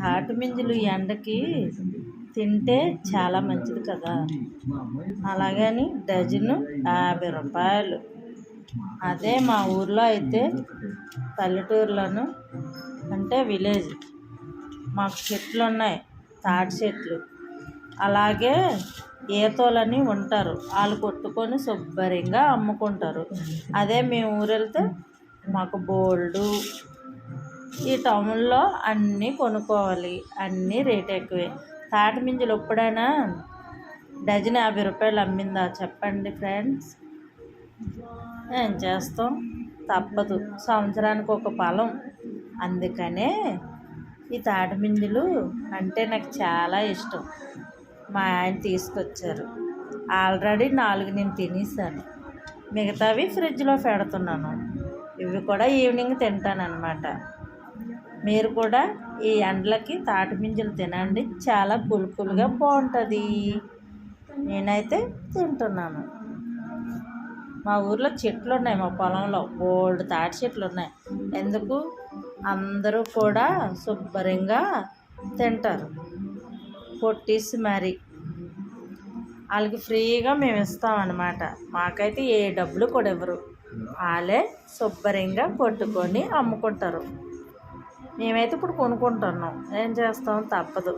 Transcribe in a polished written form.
తాటి మింజులు ఎండకి తింటే చాలా మంచిది కదా. అలాగని డజను 50 రూపాయలు. అదే మా ఊర్లో అయితే పల్లెటూరులోను అంటే విలేజ్ మాకు చెట్లు ఉన్నాయి, తాటి చెట్లు. అలాగే ఈతోలని ఉంటారు, వాళ్ళు కొట్టుకొని శుభ్రంగా అమ్ముకుంటారు. అదే మేము ఊరు వెళ్తే మాకు బోల్డు ఈ టౌన్లో అన్నీ కొనుక్కోవాలి, అన్నీ రేట్ ఎక్కువే. తాటి మింజులు ఎప్పుడైనా డజన్ 50 రూపాయలు అమ్మిందా చెప్పండి ఫ్రెండ్స్. ఏం చేస్తాం, తప్పదు, సంవత్సరానికి ఒక ఫలం. అందుకనే ఈ తాటి మింజులు అంటే నాకు చాలా ఇష్టం. మా ఆయన తీసుకొచ్చారు, ఆల్రెడీ 4 నేను తినేసాను, మిగతావి ఫ్రిడ్జ్లో పెడుతున్నాను. ఇవి కూడా ఈవినింగ్ తింటానన్నమాట. మీరు కూడా ఈ ఎండలకి తాటి మింజులు తినండి, చాలా పులుపులుగా బాగుంటుంది. నేనైతే తింటున్నాను. మా ఊర్లో చెట్లు ఉన్నాయి, మా పొలంలో బోల్డ్ తాటి చెట్లు ఉన్నాయి. ఎందుకు అందరూ కూడా శుభ్రంగా తింటారు, కొట్టేసి మరి వాళ్ళకి ఫ్రీగా మేము ఇస్తామన్నమాట. మాకైతే ఏ డబ్బులు కూడా ఇవ్వరు, వాళ్ళే శుభ్రంగా కొట్టుకొని అమ్ముకుంటారు. మేమైతే ఇప్పుడు కొనుక్కుంటున్నాం, ఏం చేస్తాం, తప్పదు.